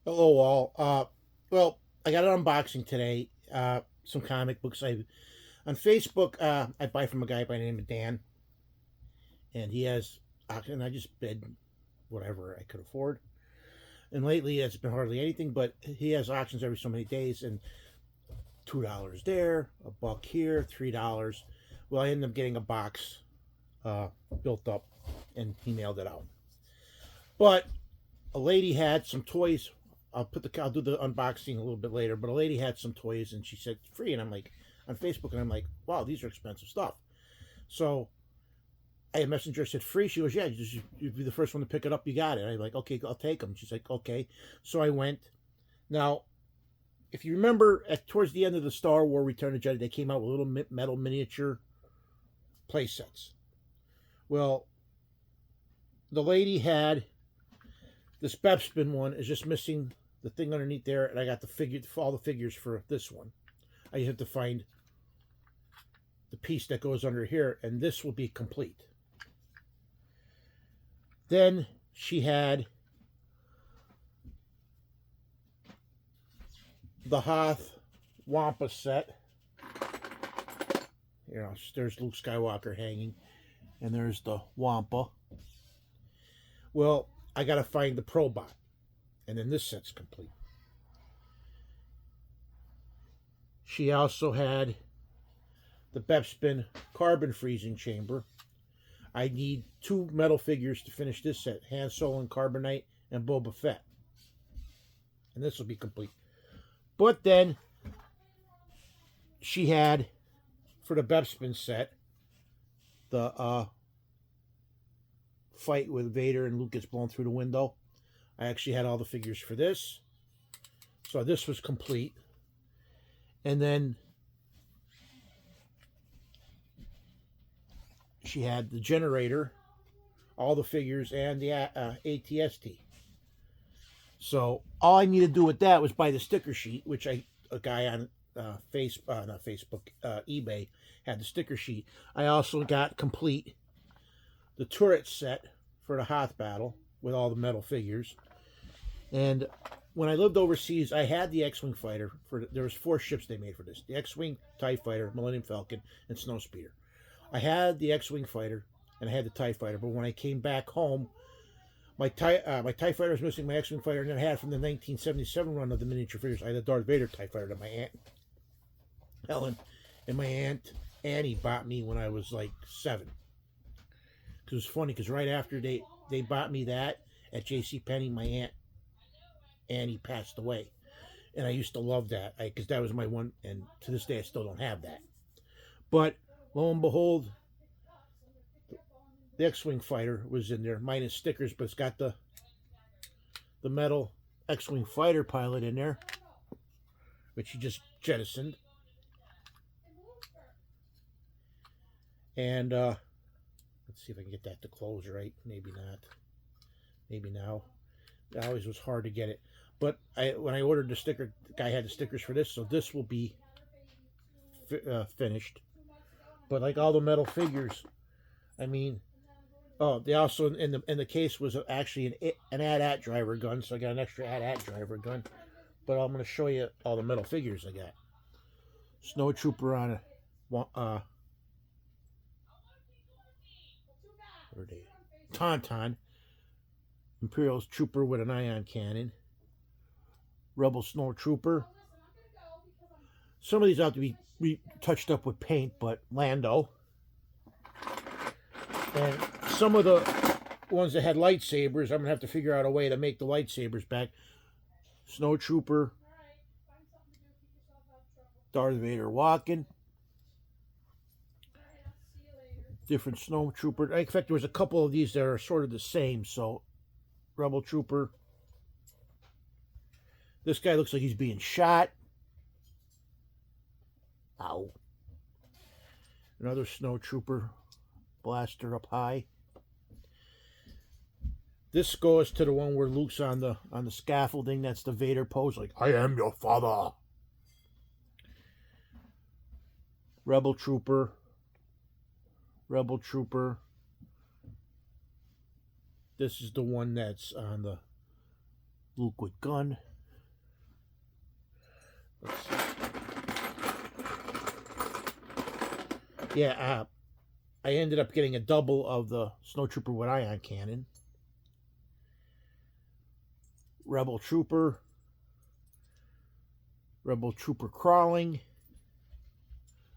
Hello, all. Well, I got an unboxing today. Some comic books. I on Facebook. I buy from a guy by the name of Dan, and he has. And I just bid whatever I could afford. And lately, it's been hardly anything. But he has auctions every so many days, and $2 there, a buck here, $3. Well, I ended up getting a box built up, and he mailed it out. But a lady had some toys. I'll do the unboxing a little bit later. But a lady had some toys and she said free, and I'm like on Facebook, and I'm like, wow, these are expensive stuff. So I had messenger said free. She goes, yeah, you'd be the first one to pick it up. You got it. I'm like, okay, I'll take them. She's like, okay. So I went. Now, if you remember, towards the end of the Star Wars Return of Jedi, they came out with little metal miniature play sets. Well, the lady had this Bepspin one is just missing the thing underneath there, and I got all the figures for this one. I have to find the piece that goes under here, and this will be complete. Then she had the Hoth Wampa set. You know, there's Luke Skywalker hanging, and there's the Wampa. Well, I got to find the Probot, and then this set's complete. She also had the Bepspin carbon freezing chamber. I need 2 metal figures to finish this set: Han Solo and Carbonite and Boba Fett. And this will be complete. But then she had, for the Bepspin set, the fight with Vader and Luke gets blown through the window. I actually had all the figures for this. So this was complete. And then she had the generator, all the figures, and the ATST. So all I needed to do with that was buy the sticker sheet, which a guy on not Facebook, eBay had the sticker sheet. I also got complete the turret set for the Hoth battle with all the metal figures. And when I lived overseas, I had the X-Wing fighter. There was 4 ships they made for this: the X-Wing, TIE fighter, Millennium Falcon, and Snowspeeder. I had the X-Wing fighter and I had the TIE fighter, but when I came back home, my TIE fighter was missing, my X-Wing fighter, and then I had from the 1977 run of the miniature figures, I had the Darth Vader TIE fighter that my Aunt Helen and my Aunt Annie bought me when I was like 7. Because it was funny, because right after they bought me that at J.C. Penney, my Aunt Annie passed away. And I used to love that, because that was my one, and to this day I still don't have that. But lo and behold, the X-Wing fighter was in there, minus stickers, but it's got the metal X-Wing fighter pilot in there, which he just jettisoned. And let's see if I can get that to close right. Maybe not. Maybe now. It always was hard to get it. But when I ordered the sticker, the guy had the stickers for this, so this will be finished. But like all the metal figures, I mean, oh, they also in the case was actually an AT-AT driver gun, so I got an extra AT-AT driver gun. But I'm going to show you all the metal figures I got. Snowtrooper on a Tauntaun, Imperial Trooper with an ion cannon, Rebel Snowtrooper. Some of these have to be touched up with paint, but Lando. And some of the ones that had lightsabers, I'm going to have to figure out a way to make the lightsabers back. Snowtrooper, Darth Vader walking, different Snowtrooper. In fact, there was a couple of these that are sort of the same. So, Rebel Trooper. This guy looks like he's being shot. Ow. Another Snowtrooper blaster up high. This goes to the one where Luke's on the scaffolding. That's the Vader pose, like, I am your father. Rebel Trooper. Rebel Trooper. This is the one that's on the Luke with gun. Let's see. Yeah, I ended up getting a double of the Snowtrooper with ion cannon. Rebel Trooper crawling,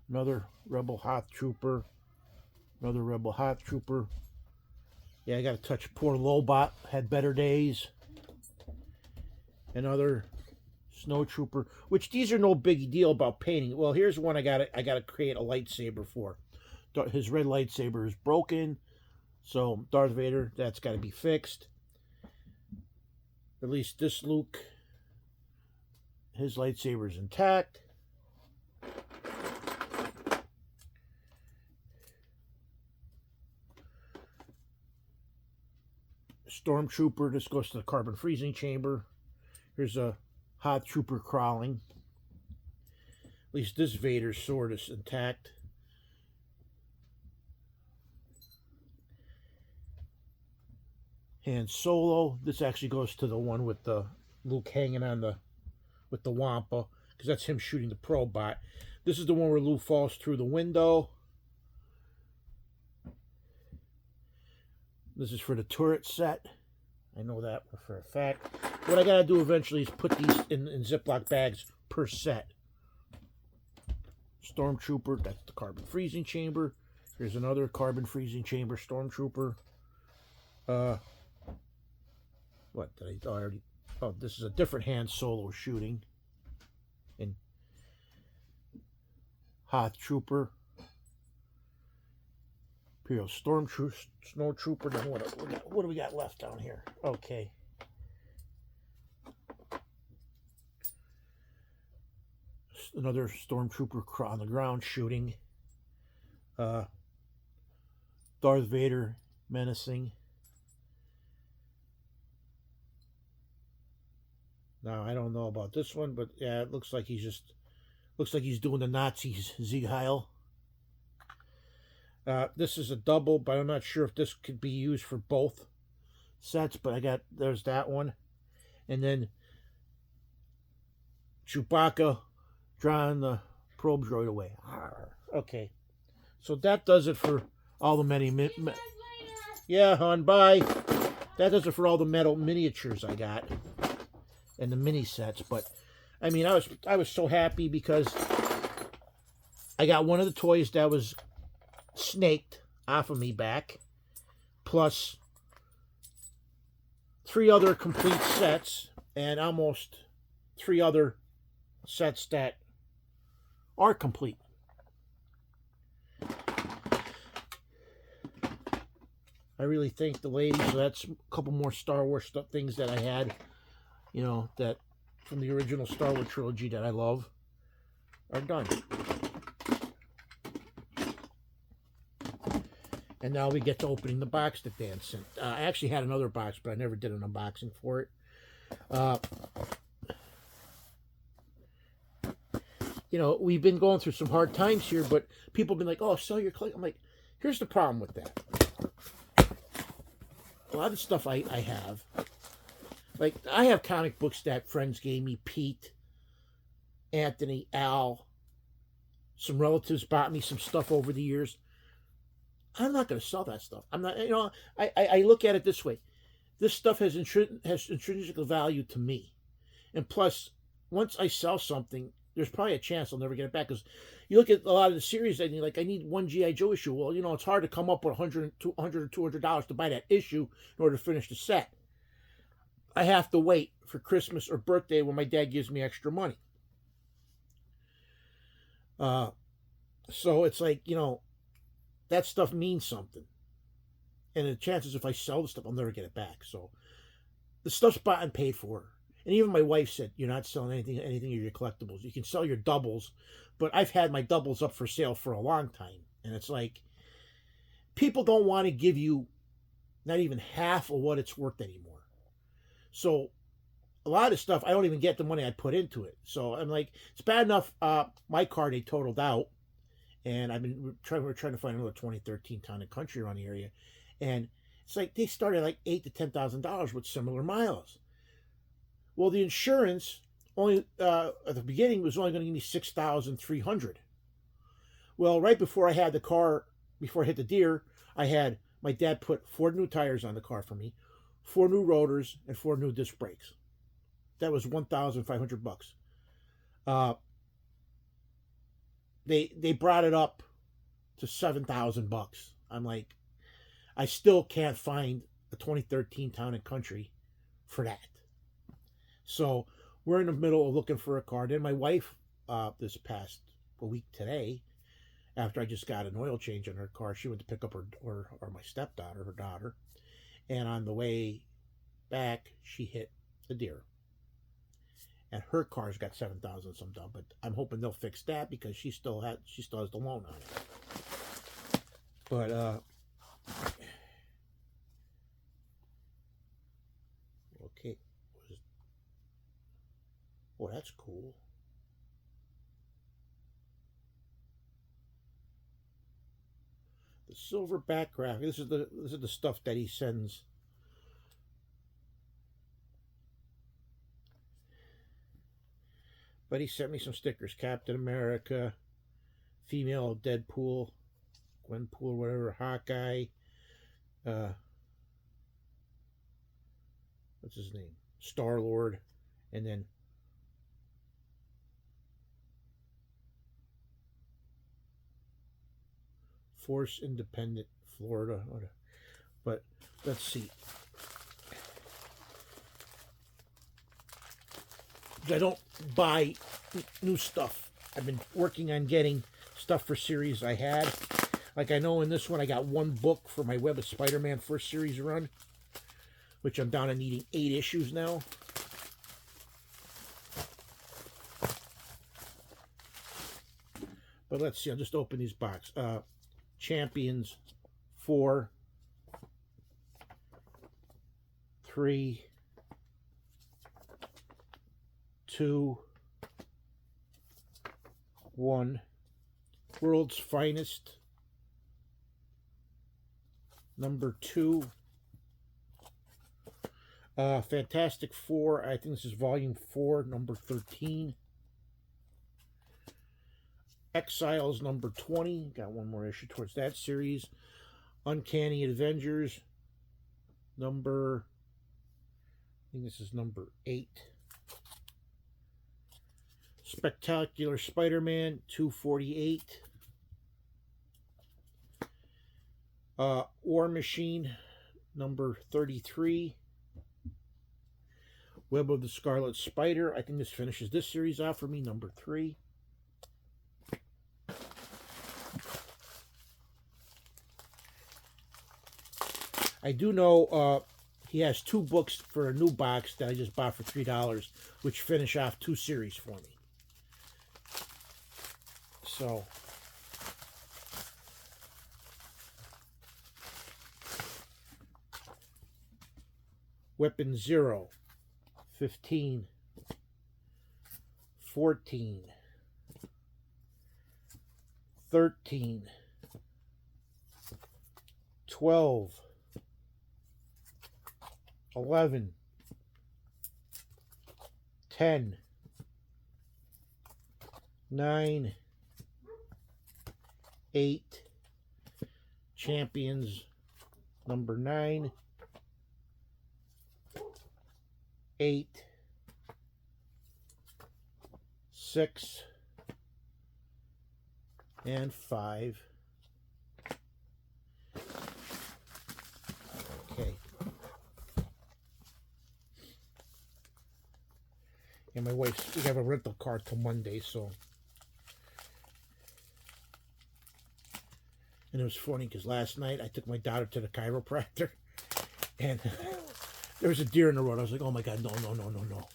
another Rebel Hot Trooper, another Rebel Hot Trooper. Yeah, I got to touch poor Lobot, had better days. Another Snow Trooper, which these are no big deal about painting. Well, here's one I got to create a lightsaber for. His red lightsaber is broken, so Darth Vader, that's got to be fixed. At least this Luke, his lightsaber is intact. Stormtrooper, this goes to the carbon freezing chamber. Here's a Hot Trooper crawling. At least this Vader's sword is intact. Han Solo, this actually goes to the one with the Luke hanging on with the Wampa, because that's him shooting the Probot. This is the one where Luke falls through the window. This is for the turret set. I know that for a fact. What I gotta do eventually is put these in Ziploc bags per set. Stormtrooper, that's the carbon freezing chamber. Here's another carbon freezing chamber Stormtrooper. What did I already? Oh, this is a different Han Solo shooting. And Hoth Trooper. Imperial Stormtrooper, Snow Trooper. Then what do we got left down here? Okay. Another Stormtrooper on the ground shooting. Darth Vader menacing. Now I don't know about this one, but yeah, it looks like he's doing the Nazis Sieg Heil. This is a double, but I'm not sure if this could be used for both sets. But there's that one, and then Chewbacca drawing the probe droid away. Okay, so that does it for all the many. Yeah, hon, bye. That does it for all the metal miniatures I got and the mini sets. But I mean, I was so happy because I got one of the toys that was snaked off of me back, plus 3 other complete sets and almost 3 other sets that are complete. I really thank the ladies. So that's a couple more Star Wars things that I had, that from the original Star Wars trilogy that I love are done. And now we get to opening the box that Dan sent. I actually had another box, but I never did an unboxing for it. We've been going through some hard times here, but people have been like, oh, sell your collection. I'm like, here's the problem with that. A lot of stuff I have, like I have comic books that friends gave me, Pete, Anthony, Al, some relatives bought me some stuff over the years. I'm not going to sell that stuff. I'm not, I look at it this way. This stuff has intrinsic value to me. And plus, once I sell something, there's probably a chance I'll never get it back. Because you look at a lot of the series, and you're like, I need one G.I. Joe issue. Well, it's hard to come up with $100 or $200 to buy that issue in order to finish the set. I have to wait for Christmas or birthday when my dad gives me extra money. So it's like, that stuff means something. And the chances if I sell the stuff, I'll never get it back. So the stuff's bought and paid for. And even my wife said, you're not selling anything of your collectibles. You can sell your doubles, but I've had my doubles up for sale for a long time. And it's like, people don't want to give you not even half of what it's worth anymore. So a lot of stuff, I don't even get the money I put into it. So I'm like, it's bad enough my car, they totaled out. And we're trying to find another 2013 Town and Country around the area. And it's like they started like $8,000 to $10,000 with similar miles. Well, the insurance only at the beginning it was only going to give me 6,300. Well, right before I had the car, before I hit the deer, I had my dad put 4 new tires on the car for me, 4 new rotors, and 4 new disc brakes. That was $1,500. Uh, they brought it up to $7,000. I'm like, I still can't find a 2013 Town and Country for that. So we're in the middle of looking for a car. Then my wife, this past week today, after I just got an oil change on her car, she went to pick up her my stepdaughter, her daughter, and on the way back, she hit a deer. And her car's got 7,000 some down, but I'm hoping they'll fix that because she still has the loan on it. But okay, oh, that's cool. The silverback graphic. This is the stuff that he sends. But he sent me some stickers: Captain America, female Deadpool, Gwenpool, whatever, Hawkeye. Uh, what's his name? Star Lord, and then Force Independent Florida. But let's see. I don't buy new stuff. I've been working on getting stuff for series I had. Like I know in this one I got 1 book for my Web of Spider-Man first series run, which I'm down to needing 8 issues now. But let's see, I'll just open these boxes. Champions 4, 3, 2, 1. World's Finest, number 2. Fantastic Four, I think this is volume 4, number 13. Exiles, number 20. Got 1 more issue towards that series. Uncanny Avengers, number, I think this is number 8. Spectacular Spider-Man, 248. War Machine, number 33. Web of the Scarlet Spider, I think this finishes this series off for me, number 3. I do know he has 2 books for a new box that I just bought for $3, which finish off 2 series for me. So, Weapon 0, 15, 14, 13, 12, 11, 10, 9, 8, Champions, number 9, 8, 6, and 5. Okay. And my wife's, we have a rental car till Monday, so. And it was funny because last night I took my daughter to the chiropractor and there was a deer in the road. I was like, oh my God, no, no, no, no, no.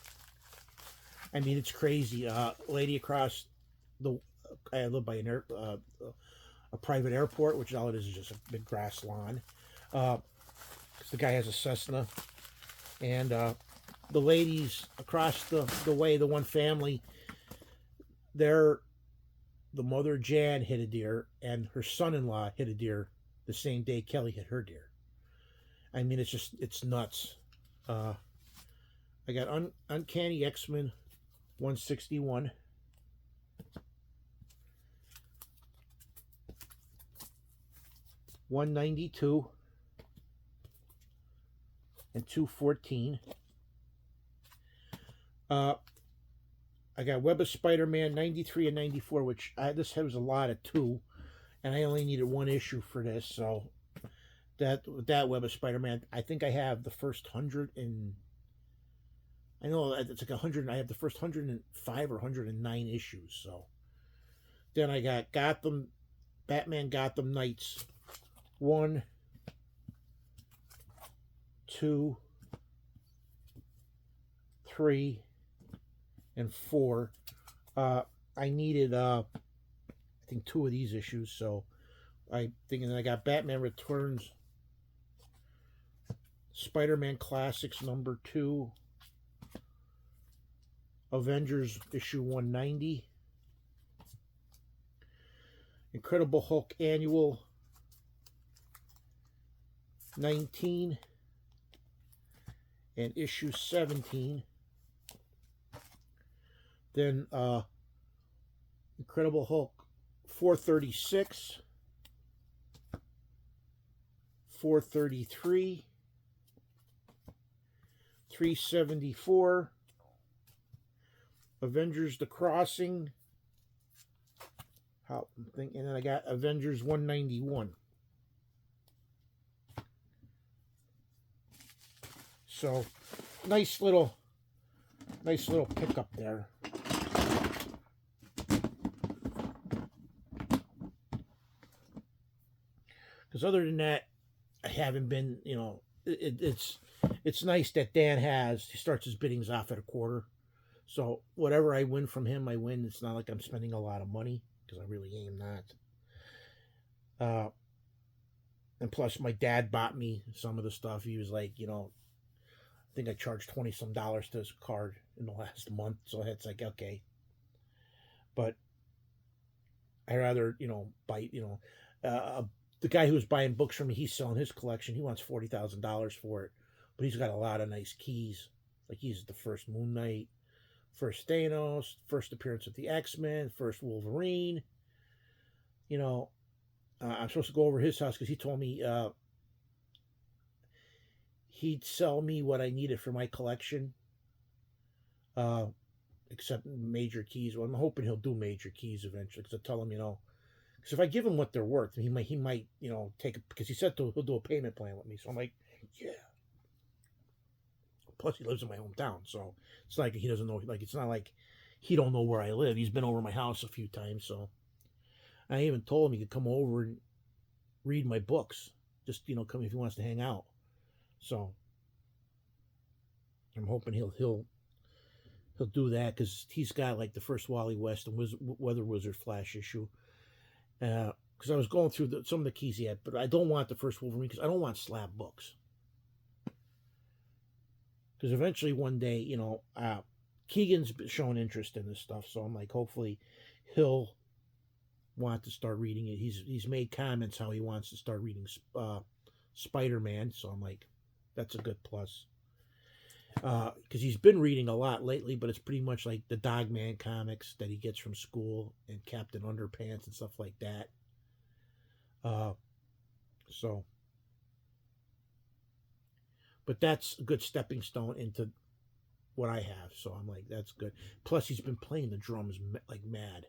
I mean, it's crazy. Lady across the, I live by an a private airport, which all it is just a big grass lawn. Because the guy has a Cessna. And the ladies across the way, the one family, the mother Jan hit a deer, and her son-in-law hit a deer the same day Kelly hit her deer. I mean, it's nuts. I got Uncanny X-Men 161, 192, and 214. I got Web of Spider-Man 93 and 94, which this was a lot of two, and I only needed one issue for this. So that Web of Spider-Man, I think I have the first 100 and I know it's like 100. I have the first 105 or 109 issues. So then I got Batman Gotham Knights 1, 2, 3, and 4. I needed I think 2 of these issues, so I thinking I got Batman Returns, Spider-Man Classics number 2, Avengers issue 190, Incredible Hulk Annual 19, and issue 17. Then Incredible Hulk 436, 433, 374, Avengers The Crossing, and then I got Avengers 191. So nice little pickup there. Because other than that, I haven't been, it's nice that Dan he starts his biddings off at a quarter. So whatever I win from him, I win. It's not like I'm spending a lot of money, because I really am not. And plus, my dad bought me some of the stuff. He was like, I think I charged $20 some to his card in the last month. So it's like, okay. But I rather, buy, the guy who was buying books from me, he's selling his collection. He wants $40,000 for it. But he's got a lot of nice keys. Like he's the first Moon Knight, first Thanos, first appearance of the X-Men, first Wolverine. I'm supposed to go over his house because he told me he'd sell me what I needed for my collection, except major keys. Well, I'm hoping he'll do major keys eventually, because I tell him, because if I give him what they're worth, he might take it, because he said he'll do a payment plan with me. So I'm like, yeah. Plus, he lives in my hometown, so it's like he doesn't know. Like, it's not like he don't know where I live. He's been over my house a few times, so I even told him he could come over and read my books. Just come if he wants to hang out. So I'm hoping he'll do that, because he's got like the first Wally West and Weather Wizard Flash issue. Because I was going through some of the keys he had, but I don't want the first Wolverine, because I don't want slab books. Because eventually one day, Keegan's showing interest in this stuff, so I'm like, hopefully he'll want to start reading it. He's made comments how he wants to start reading Spider-Man, so I'm like, that's a good plus. Because he's been reading a lot lately, but it's pretty much like the Dogman comics that he gets from school and Captain Underpants and stuff like that. But that's a good stepping stone into what I have. So I'm like, that's good. Plus, he's been playing the drums like mad.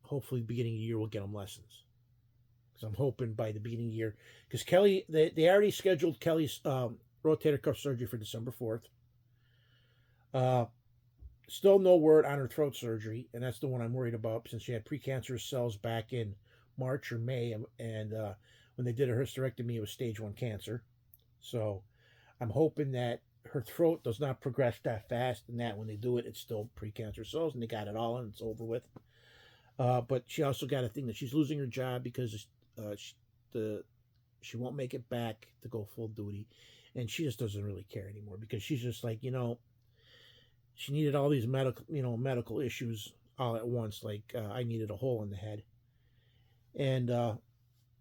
Hopefully, beginning of the year, we'll get him lessons. Because I'm hoping by the beginning of the year. Because Kelly, they already scheduled Kelly's rotator cuff surgery for December 4th. Still no word on her throat surgery. And that's the one I'm worried about, since she had precancerous cells back in March or May. And when they did a hysterectomy, it was stage 1 cancer. So I'm hoping that her throat does not progress that fast, and that when they do it, it's still precancerous cells, and they got it all, and it's over with. But she also got a thing that she's losing her job because she won't make it back to go full duty, and she just doesn't really care anymore, because she's just like, she needed all these medical issues all at once. Like I needed a hole in the head, and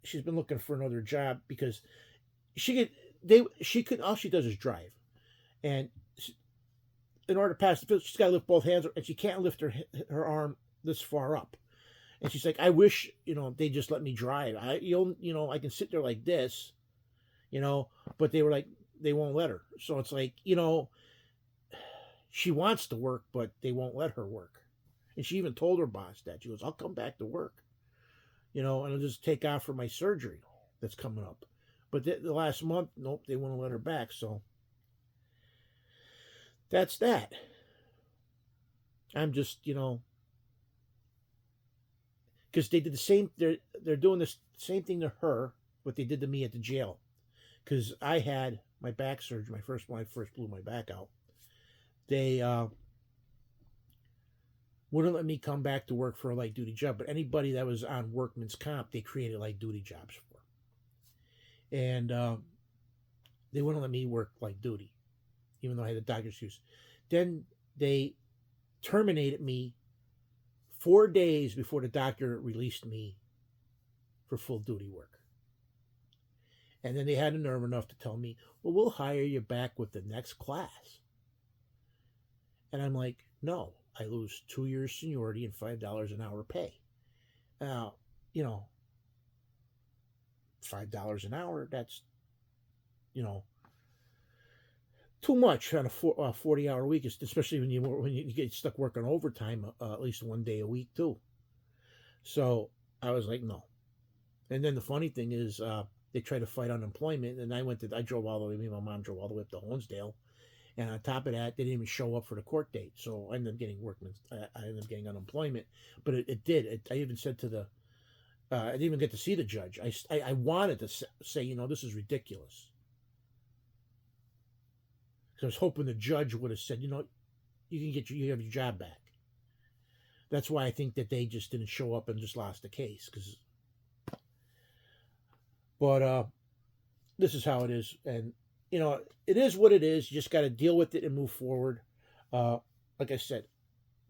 she's been looking for another job, because all she does is drive, and in order to pass the physical, she's got to lift both hands, and she can't lift her arm this far up. And she's like, I wish, they just let me drive. I can sit there like this, but they were like, they won't let her. So it's like, she wants to work, but they won't let her work. And she even told her boss that. She goes, I'll come back to work, and I'll just take off for my surgery that's coming up. But the last month, nope, they wouldn't let her back. So that's that. I'm just, because they did the same. They're doing the same thing to her, what they did to me at the jail. Because I had my back surgery, when I first blew my back out. They wouldn't let me come back to work for a light duty job, but anybody that was on workman's comp, they created light duty jobs for. And they wouldn't let me work light duty, even though I had a doctor's use. Then they terminated me 4 days before the doctor released me for full duty work. And then they had the nerve enough to tell me, well, we'll hire you back with the next class. And I'm like, no, I lose 2 years seniority and $5 an hour pay. Now, $5 an hour, that's, too much on a 40-hour week, especially when you get stuck working overtime at least 1 day a week too. So I was like, no. And then the funny thing is, they tried to fight unemployment, and I drove all the way. Me and my mom drove all the way up to Honesdale, and on top of that, they didn't even show up for the court date. So I ended up getting I ended up getting unemployment. But it did. I even said to the, I didn't even get to see the judge. I wanted to say, this is ridiculous. So I was hoping the judge would have said, you you have your job back. That's why I think that they just didn't show up and just lost the case. But this is how it is, and it is what it is. You just got to deal with it and move forward. Like I said,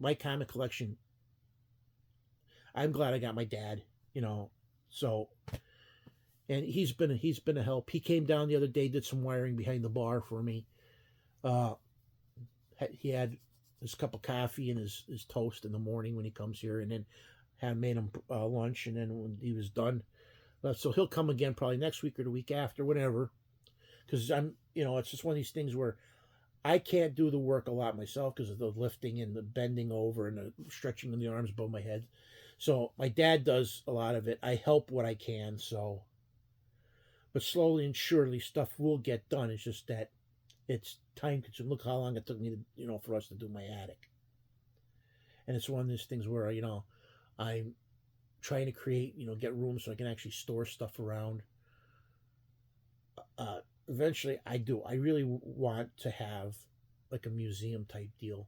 my comic collection. I'm glad I got my dad. So, and he's been a help. He came down the other day, did some wiring behind the bar for me. He had his cup of coffee and his toast in the morning when he comes here, and then had made him lunch, and then when he was done, so he'll come again probably next week or the week after, whatever. Because it's just one of these things where I can't do the work a lot myself because of the lifting and the bending over and the stretching in the arms above my head. So my dad does a lot of it. I help what I can. So, but slowly and surely stuff will get done. It's just that it's time consuming. Look how long it took me to, for us to do my attic. And it's one of those things where, I'm trying to create, get rooms so I can actually store stuff around. Eventually I do. I really want to have like a museum type deal.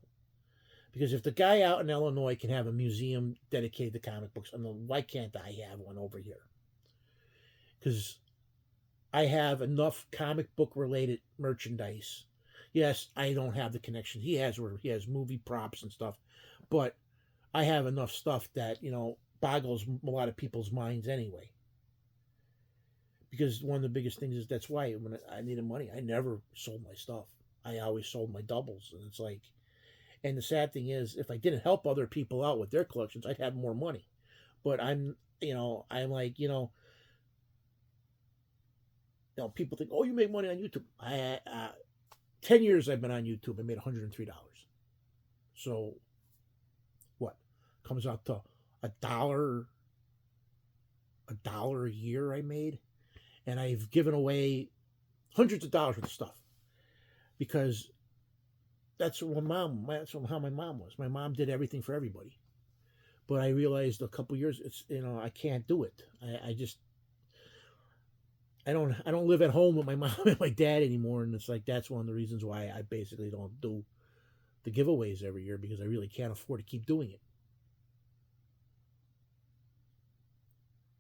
Because if the guy out in Illinois can have a museum dedicated to comic books, why can't I have one over here? Because I have enough comic book related merchandise. Yes, I don't have the connection he has where he has movie props and stuff, but I have enough stuff that, boggles a lot of people's minds anyway. Because one of the biggest things is that's why when I needed money, I never sold my stuff. I always sold my doubles. And it's like, and the sad thing is, if I didn't help other people out with their collections, I'd have more money. But I'm like, people think, oh, you make money on YouTube. 10 years I've been on YouTube. I made $103. So what comes out to $1 a year I made, and I've given away hundreds of dollars worth of stuff because that's how my mom was. My mom did everything for everybody, but I realized a couple years it's I can't do it. I don't live at home with my mom and my dad anymore, and it's like that's one of the reasons why I basically don't do the giveaways every year because I really can't afford to keep doing it.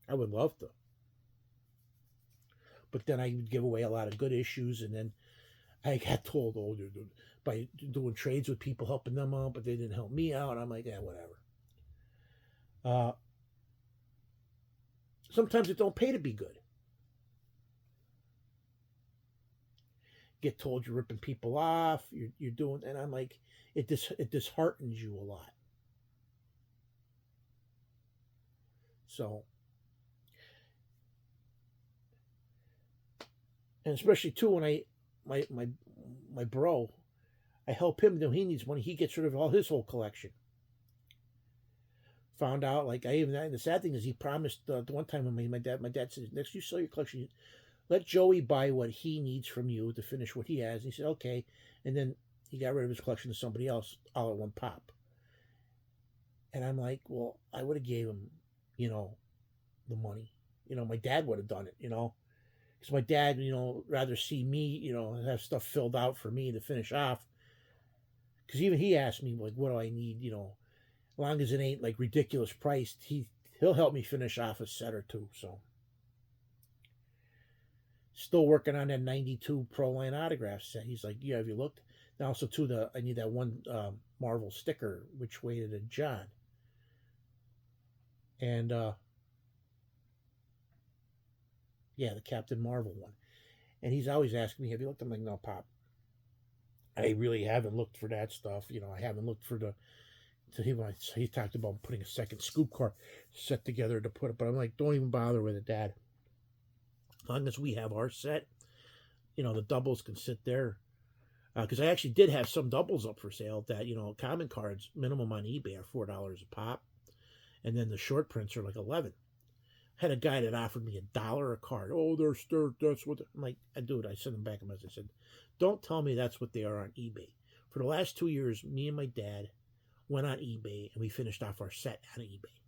I would love to. But then I would give away a lot of good issues, and then I got told, by doing trades with people, helping them out, but they didn't help me out. I'm like, yeah, whatever. Sometimes it don't pay to be good. get told you're ripping people off, you're doing, and I'm like, it disheartens you a lot. So, and especially too when my my my bro, I help him when he needs money. He gets rid of all his whole collection. Found out like I even the sad thing is he promised the one time when my dad said next you sell your collection, let Joey buy what he needs from you to finish what he has. And he said okay, and then he got rid of his collection to somebody else all at one pop. And I'm like, well, I would have gave him, you know, the money. My dad would have done it. Because my dad, rather see me, have stuff filled out for me to finish off. Because even he asked me like, what do I need? As long as it ain't like ridiculous priced, he'll help me finish off a set or two. So still working on that '92 Pro Line autograph set. He's like, yeah, have you looked? And also too, I need that one Marvel sticker, Which Way Did It John? And yeah, the Captain Marvel one. And he's always asking me, have you looked? I'm like, no, Pop. I really haven't looked for that stuff. I haven't looked for the. So he talked about putting a second scoop car set together to put it, but I'm like, don't even bother with it, Dad. As long as we have our set, the doubles can sit there. Because I actually did have some doubles up for sale that common cards minimum on eBay are $4 a pop, and then the short prints are like 11. I had a guy that offered me $1 a card. Oh, that's what I'm like. I do it. I sent him back a message. I said, don't tell me that's what they are on eBay. For the last 2 years, me and my dad went on eBay and we finished off our set on eBay.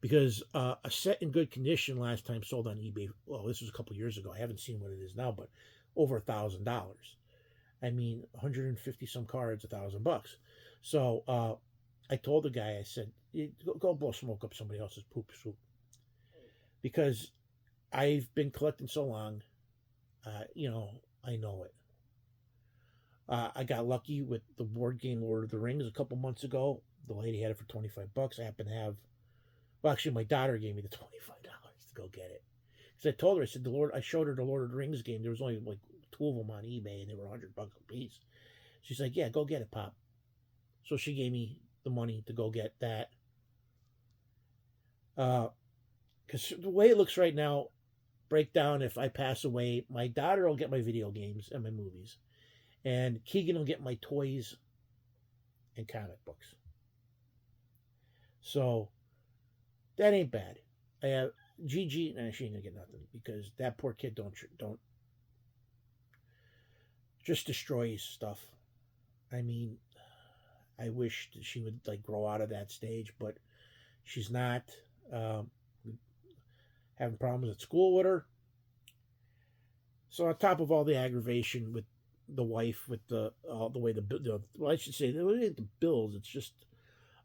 Because a set in good condition last time sold on eBay, well, this was a couple years ago. I haven't seen what it is now, but over $1,000. I mean, 150 some cards, $1,000. So I told the guy, I said, go blow smoke up somebody else's poop soup. Because I've been collecting so long, I know it. I got lucky with the board game Lord of the Rings a couple months ago. The lady had it for $25. I happened to have, well, actually, my daughter gave me the $25 to go get it. Because I told her, I said, I showed her the Lord of the Rings game. There was only like 2 of them on eBay, and they were $100 a piece. She's like, yeah, go get it, Pop. So she gave me the money to go get that. Because the way it looks right now, breakdown, if I pass away, my daughter will get my video games and my movies. And Keegan will get my toys and comic books. So that ain't bad. I have Gigi, and she ain't gonna get nothing because that poor kid don't just destroys stuff. I mean, I wish that she would like grow out of that stage, but she's not. Having problems at school with her. So on top of all the aggravation with the wife, with the way well, I should say the bills, it's just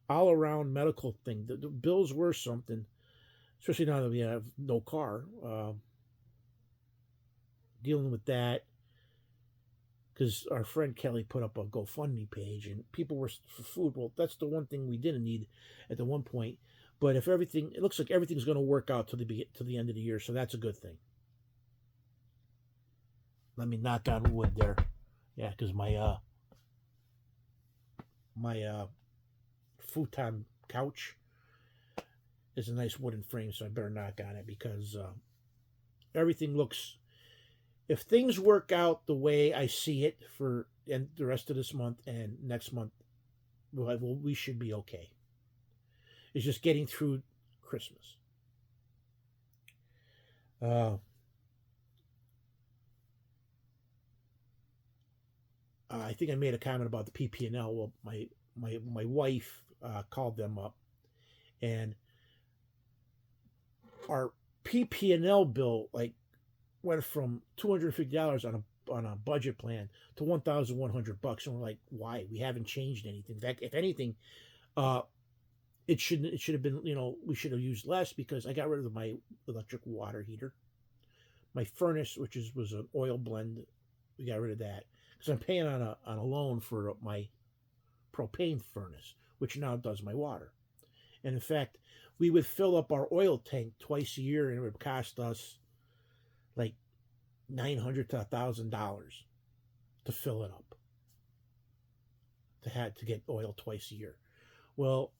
all around medical thing. The bills were something, especially now that we have no car. Dealing with that because our friend Kelly put up a GoFundMe page and people were for food. Well, that's the one thing we didn't need at the one point. But if it looks like everything's going to work out to the end of the year, so that's a good thing. Let me knock on wood there, yeah, because my futon couch is a nice wooden frame, so I better knock on it because everything looks. If things work out the way I see it for the rest of this month and next month, we should be okay. It's just getting through Christmas. I think I made a comment about the PP&L. Well, my wife called them up, and our PP&L bill went from $250 on a budget plan to $1,100, and we're like, why? We haven't changed anything. In fact, if anything, it should have been, we should have used less because I got rid of my electric water heater. My furnace, which was an oil blend, we got rid of that because I'm paying on a loan for my propane furnace, which now does my water. And in fact, we would fill up our oil tank twice a year, and it would cost us like $900 to $1,000 to fill it up, to get oil twice a year. Well,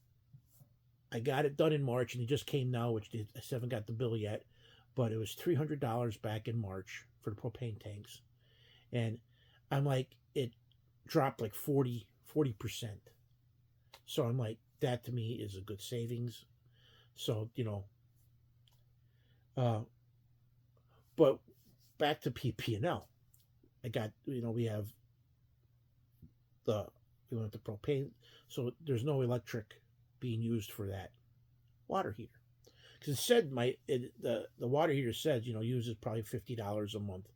I got it done in March, and it just came now, which I haven't got the bill yet, but it was $300 back in March for the propane tanks, and I'm like, it dropped like 40%. So I'm like, that to me is a good savings. So but back to PP&L. I got, we have we went to propane, so there's no electric being used for that water heater. Because it said the water heater says, uses probably $50 a month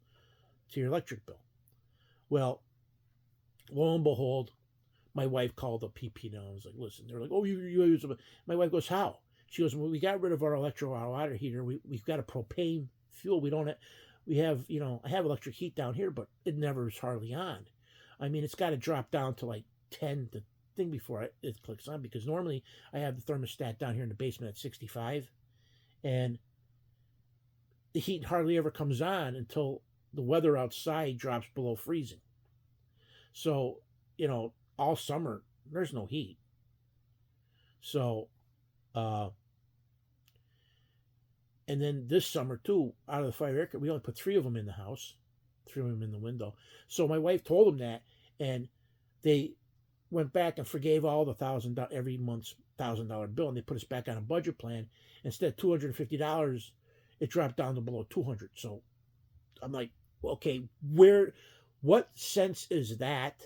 to your electric bill. Well, lo and behold, my wife called up PP&L and was like, listen, they're like, oh, you use them. My wife goes, how? She goes, well, we got rid of our water heater. We've got a propane fuel. We have, I have electric heat down here, but it never is hardly on. I mean, it's got to drop down to like 10 the thing before it clicks on, because normally I have the thermostat down here in the basement at 65, and the heat hardly ever comes on until the weather outside drops below freezing. So, all summer there's no heat. So, and then this summer too, out of the fire air, we only put 3 of them in the house, 3 of them in the window. So my wife told them that, and they went back and forgave all the $1,000 every month's $1,000 bill, and they put us back on a budget plan. Instead of $250, it dropped down to below $200. So I'm like, okay, what sense is that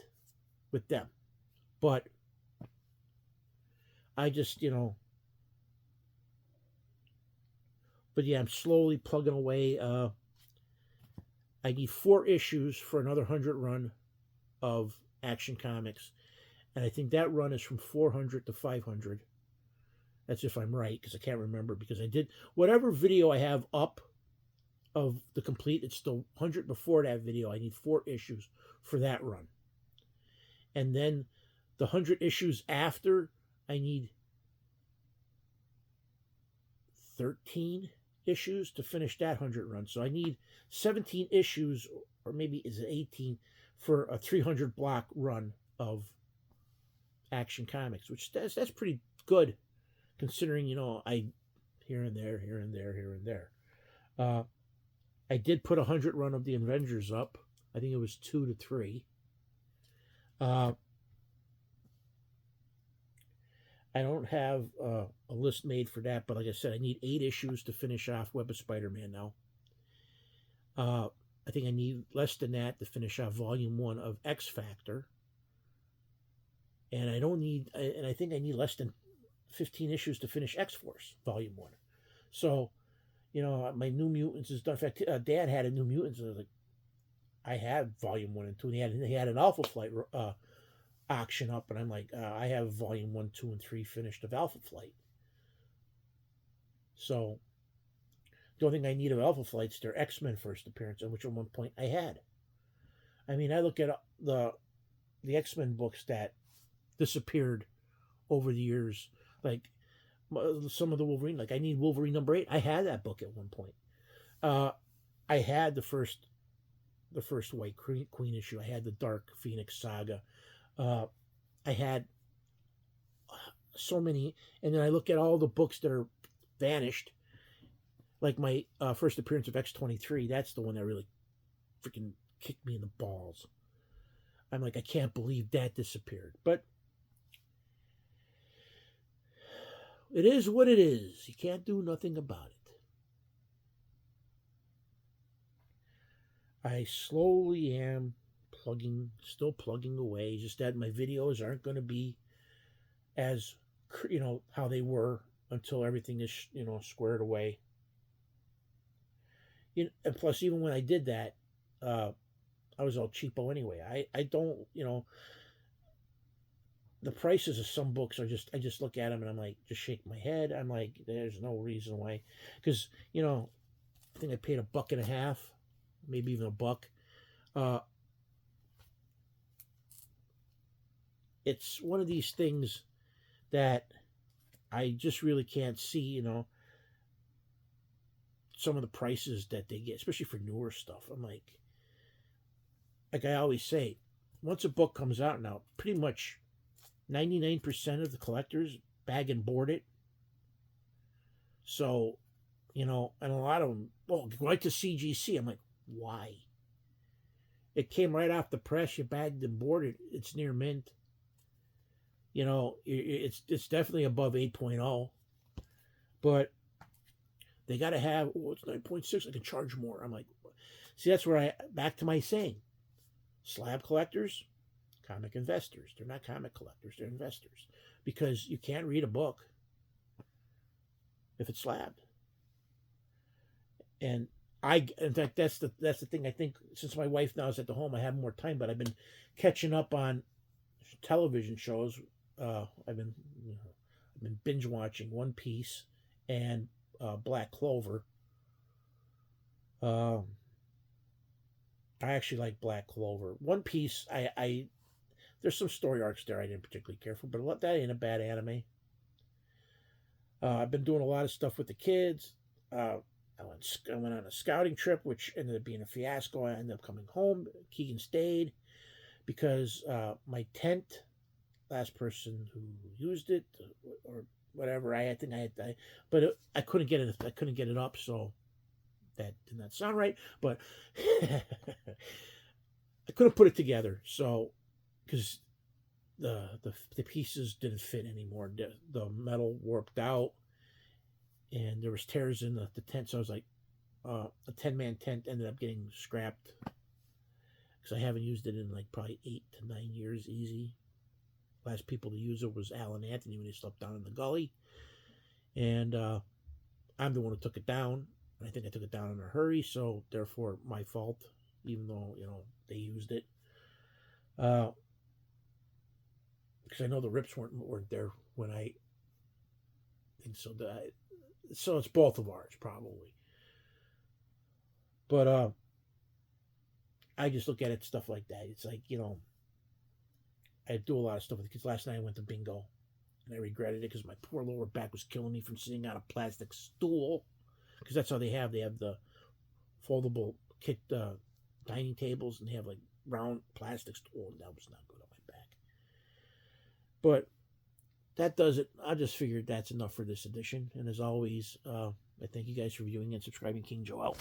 with them? But I just, but yeah, I'm slowly plugging away. I need 4 issues for another 100 run of Action Comics, and I think that run is from 400 to 500. That's if I'm right, because I can't remember, because I did whatever video I have up of the complete, it's the 100 before that video. I need 4 issues for that run, and then the 100 issues after, I need 13 issues to finish that 100 run. So I need 17 issues, or maybe is it 18, for a 300 block run of Action Comics, which that's pretty good, considering I here and there. I did put a 100 run of the Avengers up. I think it was 2 to 3. I don't have a list made for that, but like I said, I need 8 issues to finish off Web of Spider-Man now. I think I need less than that to finish off Volume 1 of X Factor. And I think I need less than 15 issues to finish X-Force Volume 1. So, my New Mutants is done. In fact, Dad had a New Mutants. I had Volume 1 and 2, and he had an Alpha Flight auction up, and I'm like, I have Volume 1, 2, and 3 finished of Alpha Flight. So the only thing I need of Alpha Flight's their X-Men first appearance, which at one point I had. I mean, I look at the X-Men books that disappeared over the years, like some of the Wolverine, like I need Wolverine number 8. I had that book at one point. I had the first White Queen issue. I had the Dark Phoenix saga. I had so many, and then I look at all the books that are vanished, like my first appearance of X-23. That's the one that really freaking kicked me in the balls. I'm like, I can't believe that disappeared. But it is what it is. You can't do nothing about it. I slowly am still plugging away. Just that my videos aren't going to be as, how they were until everything is, squared away. And plus, even when I did that, I was all cheapo anyway. I don't, the prices of some books are I just look at them and I'm like, just shake my head. I'm like, there's no reason why. Because, I think I paid $1.50, maybe even $1. It's one of these things that I just really can't see, some of the prices that they get, especially for newer stuff. I'm like I always say, once a book comes out now, pretty much 99% of the collectors bag and board it. So, and a lot of them, oh, go right to CGC. I'm like, why? It came right off the press. You bagged and boarded. It's near mint. It's definitely above 8.0, but they got to have. Oh, it's 9.6. I can charge more. I'm like, see, that's where back to my saying, slab collectors, comic investors. They're not comic collectors. They're investors, because you can't read a book if it's slabbed. And in fact, that's the thing. I think since my wife now is at the home, I have more time. But I've been catching up on television shows. I've been binge watching One Piece and Black Clover. I actually like Black Clover. One Piece, I there's some story arcs there I didn't particularly care for, but that ain't a bad anime. I've been doing a lot of stuff with the kids. I went on a scouting trip, which ended up being a fiasco. I ended up coming home. Keegan stayed because my tent, last person who used it or whatever, I couldn't get it. I couldn't get it up, so that did not sound right. But I couldn't put it together, so because the pieces didn't fit anymore. The metal warped out, and there was tears in the tent. So I was like, a 10-man tent ended up getting scrapped because I haven't used it in like probably 8 to 9 years easy. Last people to use it was Alan Anthony when he slept down in the gully, and I'm the one who took it down. I think I took it down in a hurry, so therefore my fault, even though they used it. Because I know the rips weren't there when I think so. So it's both of ours probably. But I just look at it stuff like that. It's like I do a lot of stuff with the kids. Last night I went to bingo, and I regretted it because my poor lower back was killing me from sitting on a plastic stool. Because that's how they have. They have the foldable kit dining tables, and they have like round plastic stool, and that was not good on my back. But that does it. I just figured that's enough for this edition. And as always, I thank you guys for viewing and subscribing. King Joe out.